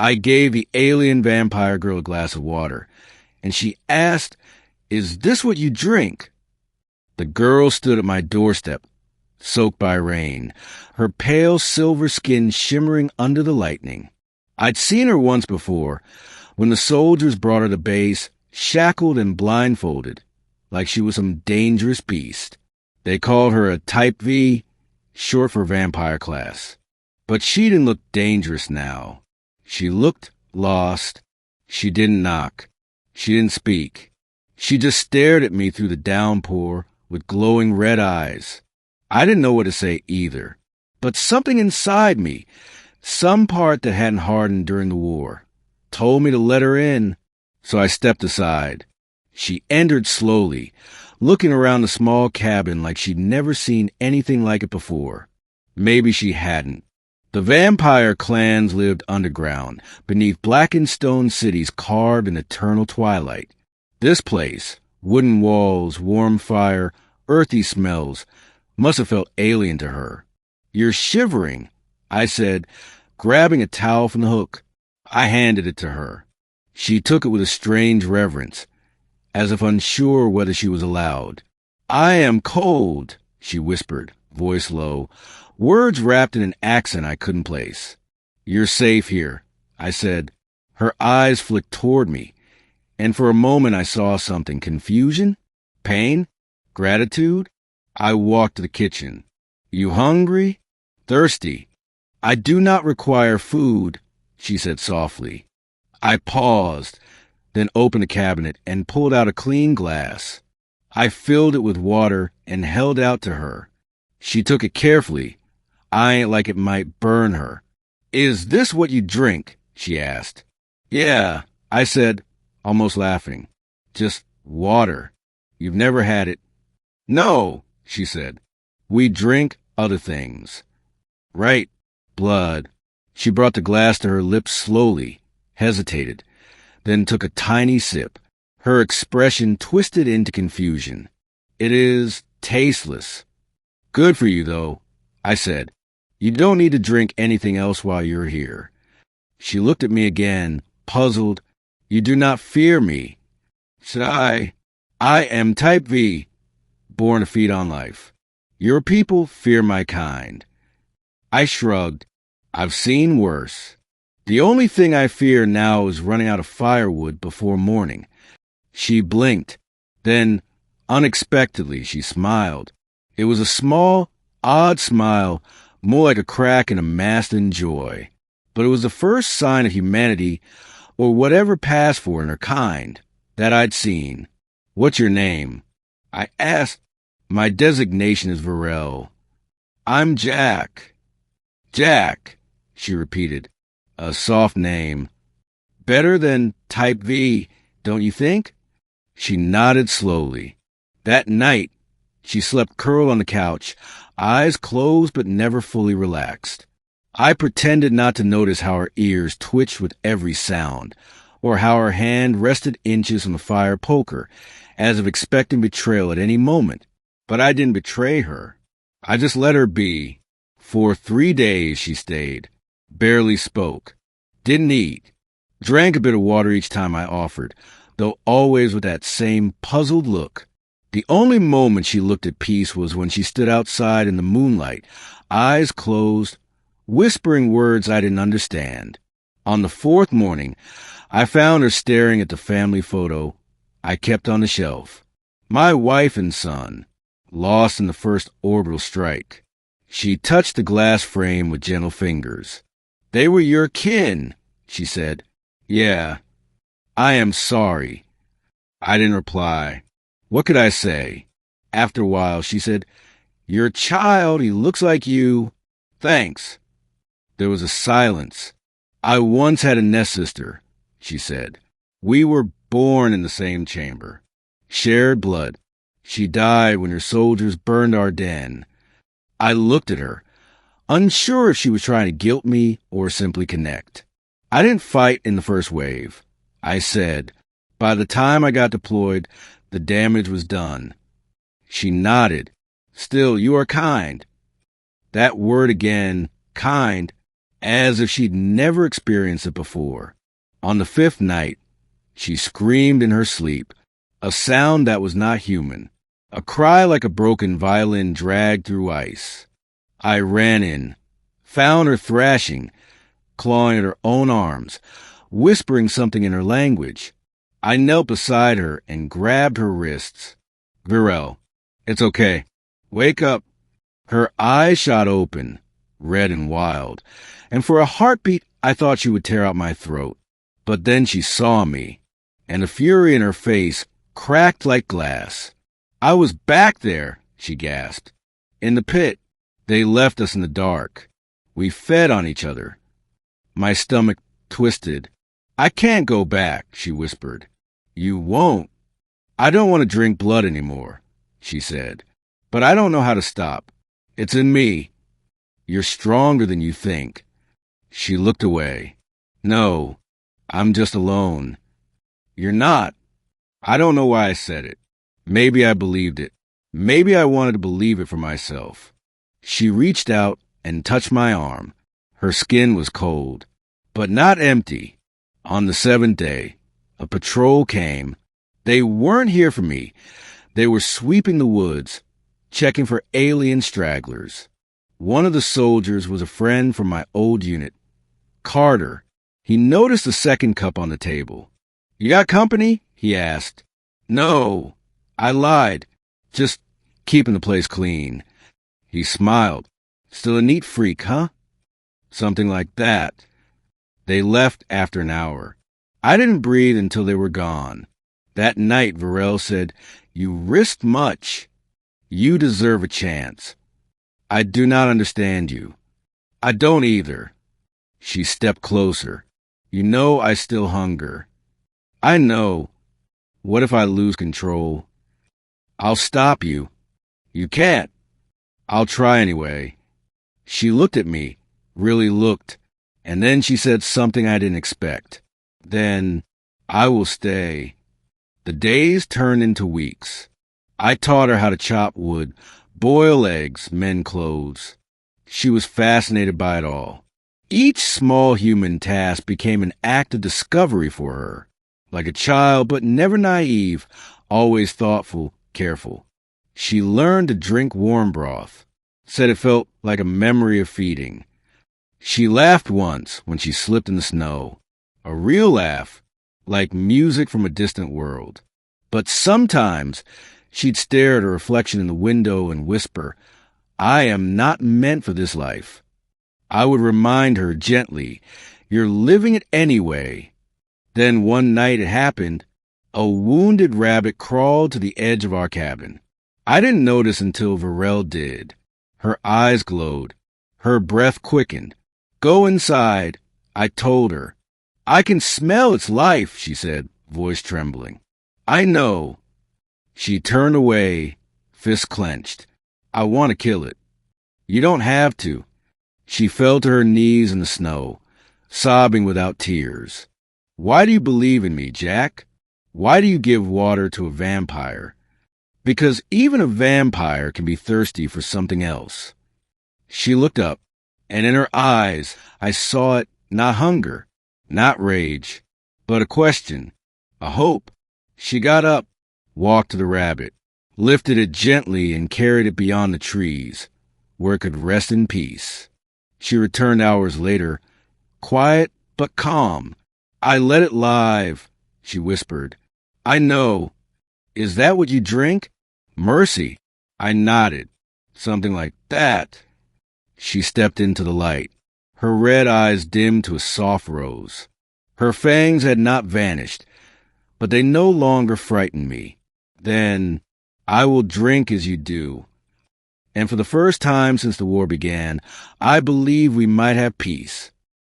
I gave the alien vampire girl a glass of water, and she asked, "Is this what you drink?" The girl stood at my doorstep, soaked by rain, her pale silver skin shimmering under the lightning. I'd seen her once before, when the soldiers brought her to base, shackled and blindfolded, like she was some dangerous beast. They called her a Type V, short for vampire class. But she didn't look dangerous now. She looked lost. She didn't knock. She didn't speak. She just stared at me through the downpour with glowing red eyes. I didn't know what to say either. But something inside me, some part that hadn't hardened during the war, told me to let her in. So I stepped aside. She entered slowly, looking around the small cabin like she'd never seen anything like it before. Maybe she hadn't. The vampire clans lived underground, beneath blackened stone cities carved in eternal twilight. This place, wooden walls, warm fire, earthy smells, must have felt alien to her. "You're shivering," I said, grabbing a towel from the hook. I handed it to her. She took it with a strange reverence, as if unsure whether she was allowed. "I am cold," she whispered, voice low, words wrapped in an accent I couldn't place. "You're safe here," I said. Her eyes flicked toward me, and for a moment I saw something. Confusion? Pain? Gratitude? I walked to the kitchen. "You hungry? Thirsty?" "I do not require food," she said softly. I paused, then opened a cabinet and pulled out a clean glass. I filled it with water and held out to her. She took it carefully, eyeing it like it might burn her. "Is this what you drink?" she asked. "Yeah," I said, almost laughing. "Just water. You've never had it?" "No," she said. "We drink other things." "Right. Blood." She brought the glass to her lips slowly, hesitated, then took a tiny sip. Her expression twisted into confusion. "It is tasteless. Good for you, though," I said. "You don't need to drink anything else while you're here." She looked at me again, puzzled. "You do not fear me." Said I am Type V, born to feed on life. Your people fear my kind." I shrugged. "I've seen worse. The only thing I fear now is running out of firewood before morning." She blinked. Then, unexpectedly, she smiled. It was a small, odd smile, more like a crack in a masculine joy. But it was the first sign of humanity, or whatever passed for in her kind, that I'd seen. "What's your name?" I asked. "My designation is Virelle." "I'm Jack." "Jack," she repeated. "A soft name. Better than Type V, don't you think?" She nodded slowly. That night, she slept curled on the couch, eyes closed but never fully relaxed. I pretended not to notice how her ears twitched with every sound, or how her hand rested inches on the fire poker, as if expecting betrayal at any moment. But I didn't betray her. I just let her be. For 3 days she stayed, barely spoke, didn't eat, drank a bit of water each time I offered, though always with that same puzzled look. The only moment she looked at peace was when she stood outside in the moonlight, eyes closed, whispering words I didn't understand. On the 4th morning, I found her staring at the family photo I kept on the shelf. My wife and son, lost in the first orbital strike. She touched the glass frame with gentle fingers. "They were your kin," she said. "Yeah. I am sorry." I didn't reply. What could I say? After a while, she said, "Your child, he looks like you." "Thanks." There was a silence. "I once had a nest sister," she said. "We were born in the same chamber. Shared blood. She died when her soldiers burned our den." I looked at her, unsure if she was trying to guilt me or simply connect. "I didn't fight in the first wave," I said. "By the time I got deployed, the damage was done." She nodded. "Still, you are kind." That word again, kind, as if she'd never experienced it before. On the fifth night, she screamed in her sleep, a sound that was not human, a cry like a broken violin dragged through ice. I ran in, found her thrashing, clawing at her own arms, whispering something in her language. I knelt beside her and grabbed her wrists. Virelle, it's okay. Wake up. Her eyes shot open, red and wild, and for a heartbeat I thought she would tear out my throat. But then she saw me, and the fury in her face cracked like glass. I was back there, she gasped. In the pit. They left us in the dark. We fed on each other. My stomach twisted. I can't go back, she whispered. You won't. I don't want to drink blood anymore, she said. But I don't know how to stop. It's in me. You're stronger than you think. She looked away. No, I'm just alone. You're not. I don't know why I said it. Maybe I believed it. Maybe I wanted to believe it for myself. She reached out and touched my arm. Her skin was cold, but not empty. On the seventh day, a patrol came. They weren't here for me. They were sweeping the woods, checking for alien stragglers. One of the soldiers was a friend from my old unit, Carter. He noticed the second cup on the table. You got company? He asked. No, I lied. Just keeping the place clean. He smiled. Still a neat freak, huh? Something like that. They left after an hour. I didn't breathe until they were gone. That night, Virelle said, You risked much. You deserve a chance. I do not understand you. I don't either. She stepped closer. You know I still hunger. I know. What if I lose control? I'll stop you. You can't. I'll try anyway. She looked at me, really looked, and then she said something I didn't expect. Then, I will stay. The days turned into weeks. I taught her how to chop wood, boil eggs, mend clothes. She was fascinated by it all. Each small human task became an act of discovery for her. Like a child, but never naive, always thoughtful, careful. She learned to drink warm broth, said it felt like a memory of feeding. She laughed once when she slipped in the snow. A real laugh, like music from a distant world. But sometimes she'd stare at her reflection in the window and whisper, I am not meant for this life. I would remind her gently, You're living it anyway. Then one night it happened. A wounded rabbit crawled to the edge of our cabin. I didn't notice until Virelle did. Her eyes glowed. Her breath quickened. Go inside, I told her. I can smell its life, she said, voice trembling. I know. She turned away, fists clenched. I want to kill it. You don't have to. She fell to her knees in the snow, sobbing without tears. Why do you believe in me, Jack? Why do you give water to a vampire? Because even a vampire can be thirsty for something else. She looked up, and in her eyes I saw it, not hunger, not rage, but a question, a hope. She got up, walked to the rabbit, lifted it gently and carried it beyond the trees, where it could rest in peace. She returned hours later, quiet but calm. I let it live, she whispered. I know. Is that what you drink? Mercy. I nodded. Something like that. She stepped into the light. Her red eyes dimmed to a soft rose. Her fangs had not vanished, but they no longer frightened me. Then, I will drink as you do. And for the first time since the war began, I believe we might have peace.